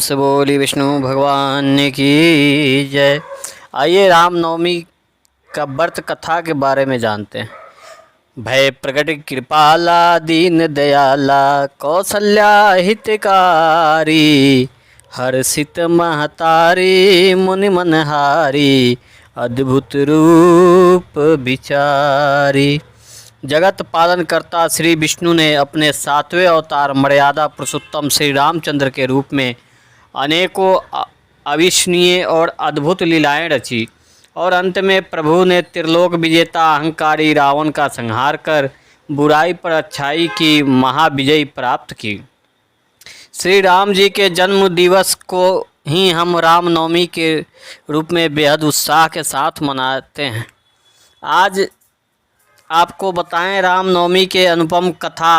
से बोली विष्णु भगवान की जय। आइए रामनवमी का व्रत कथा के बारे में जानते हैं। भय प्रकट कृपाला दीन दयाला कौसल्या हितकारी हर्षित महतारी मुनि मनहारी अद्भुत रूप विचारी। जगत पालन करता श्री विष्णु ने अपने 7वें अवतार मर्यादा पुरुषोत्तम श्री रामचंद्र के रूप में अनेकों अविस्मरणीय और अद्भुत लीलाएं रची और अंत में प्रभु ने त्रिलोक विजेता अहंकारी रावण का संहार कर बुराई पर अच्छाई की महाविजय प्राप्त की। श्री राम जी के जन्म दिवस को ही हम रामनवमी के रूप में बेहद उत्साह के साथ मनाते हैं। आज आपको बताएं रामनवमी के अनुपम कथा।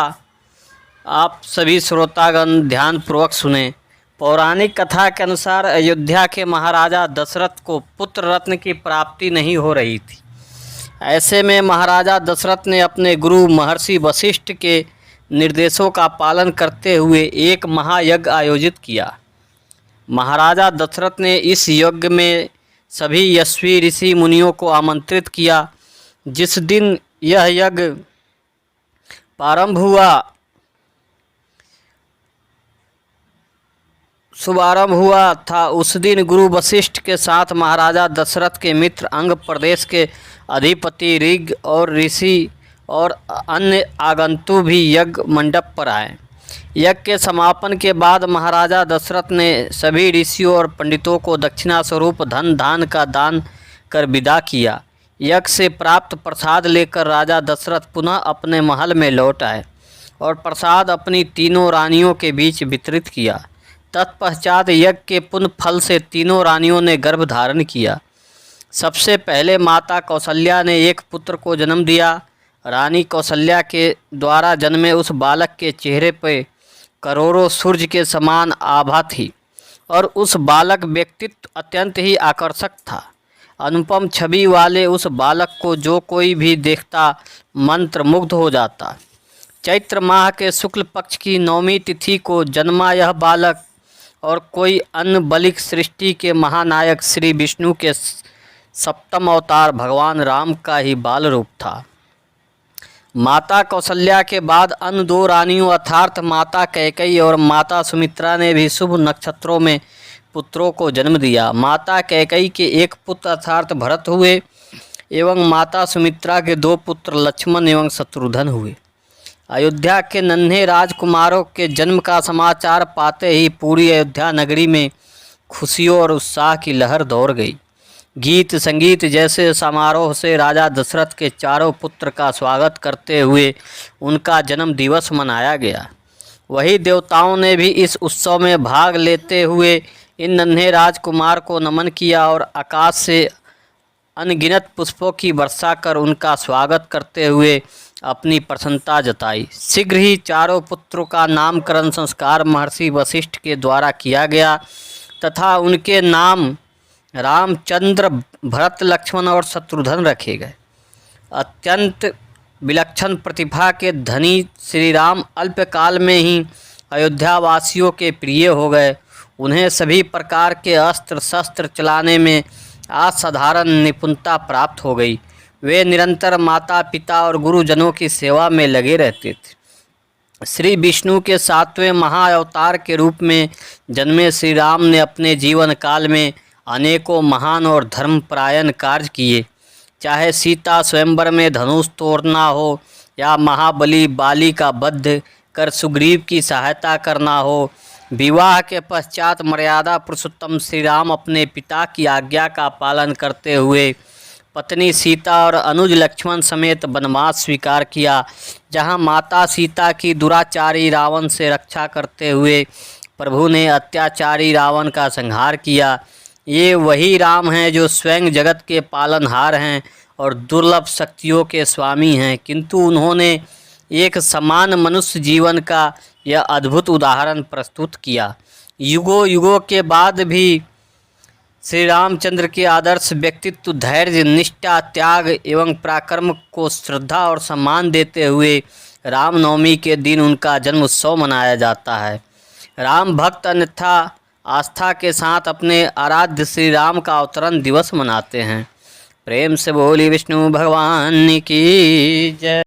आप सभी श्रोतागण ध्यानपूर्वक सुने। पौराणिक कथा के अनुसार अयोध्या के महाराजा दशरथ को पुत्र रत्न की प्राप्ति नहीं हो रही थी। ऐसे में महाराजा दशरथ ने अपने गुरु महर्षि वशिष्ठ के निर्देशों का पालन करते हुए एक महायज्ञ आयोजित किया। महाराजा दशरथ ने इस यज्ञ में सभी यशस्वी ऋषि मुनियों को आमंत्रित किया। जिस दिन यह यज्ञ शुभारंभ हुआ था, उस दिन गुरु वशिष्ठ के साथ महाराजा दशरथ के मित्र अंग प्रदेश के अधिपति ऋग और ऋषि और अन्य आगंतुक भी यज्ञ मंडप पर आए। यज्ञ के समापन के बाद महाराजा दशरथ ने सभी ऋषियों और पंडितों को दक्षिणा स्वरूप धन दान का दान कर विदा किया। यज्ञ से प्राप्त प्रसाद लेकर राजा दशरथ पुनः अपने महल में लौट आए और प्रसाद अपनी तीनों रानियों के बीच वितरित किया। तत्पश्चात यज्ञ के पुण्य फल से तीनों रानियों ने गर्भ धारण किया। सबसे पहले माता कौशल्या ने एक पुत्र को जन्म दिया। रानी कौशल्या के द्वारा जन्मे उस बालक के चेहरे पर करोड़ों सूर्य के समान आभा थी और उस बालक व्यक्तित्व अत्यंत ही आकर्षक था। अनुपम छवि वाले उस बालक को जो कोई भी देखता मंत्रमुग्ध हो जाता। चैत्र माह के शुक्ल पक्ष की नवमी तिथि को जन्मा यह बालक और कोई अन्य बलिक सृष्टि के महानायक श्री विष्णु के सप्तम अवतार भगवान राम का ही बाल रूप था। माता कौशल्या के बाद अन्य दो रानियों अर्थात माता कैकेयी और माता सुमित्रा ने भी शुभ नक्षत्रों में पुत्रों को जन्म दिया। माता कैकेयी के एक पुत्र अर्थात भरत हुए एवं माता सुमित्रा के दो पुत्र लक्ष्मण एवं शत्रुघ्न हुए। अयोध्या के नन्हे राजकुमारों के जन्म का समाचार पाते ही पूरी अयोध्या नगरी में खुशियों और उत्साह की लहर दौड़ गई। गीत संगीत जैसे समारोह से राजा दशरथ के चारों पुत्र का स्वागत करते हुए उनका जन्म दिवस मनाया गया। वही देवताओं ने भी इस उत्सव में भाग लेते हुए इन नन्हे राजकुमार को नमन किया और आकाश से अनगिनत पुष्पों की वर्षा कर उनका स्वागत करते हुए अपनी प्रसन्नता जताई। शीघ्र ही चारों पुत्रों का नामकरण संस्कार महर्षि वशिष्ठ के द्वारा किया गया तथा उनके नाम रामचंद्र, भरत, लक्ष्मण और शत्रुघ्न रखे गए। अत्यंत विलक्षण प्रतिभा के धनी श्री राम अल्पकाल में ही अयोध्या वासियों के प्रिय हो गए। उन्हें सभी प्रकार के अस्त्र शस्त्र चलाने में असाधारण निपुणता प्राप्त हो गई। वे निरंतर माता पिता और गुरुजनों की सेवा में लगे रहते थे। श्री विष्णु के 7वें महाअवतार के रूप में जन्मे श्री राम ने अपने जीवन काल में अनेकों महान और धर्मपरायण कार्य किए। चाहे सीता स्वयंवर में धनुष तोड़ना हो या महाबली बाली का वध कर सुग्रीव की सहायता करना हो, विवाह के पश्चात मर्यादा पुरुषोत्तम श्री राम अपने पिता की आज्ञा का पालन करते हुए पत्नी सीता और अनुज लक्ष्मण समेत वनवास स्वीकार किया। जहां माता सीता की दुराचारी रावण से रक्षा करते हुए प्रभु ने अत्याचारी रावण का संहार किया। ये वही राम हैं जो स्वयं जगत के पालनहार हैं और दुर्लभ शक्तियों के स्वामी हैं, किंतु उन्होंने एक समान मनुष्य जीवन का यह अद्भुत उदाहरण प्रस्तुत किया। युगों युगों के बाद भी श्री रामचंद्र के आदर्श व्यक्तित्व, धैर्य, निष्ठा, त्याग एवं पराक्रम को श्रद्धा और सम्मान देते हुए रामनवमी के दिन उनका जन्म उत्सव मनाया जाता है। राम भक्त अन्यथा आस्था के साथ अपने आराध्य श्री राम का अवतरण दिवस मनाते हैं। प्रेम से बोली विष्णु भगवान की जय।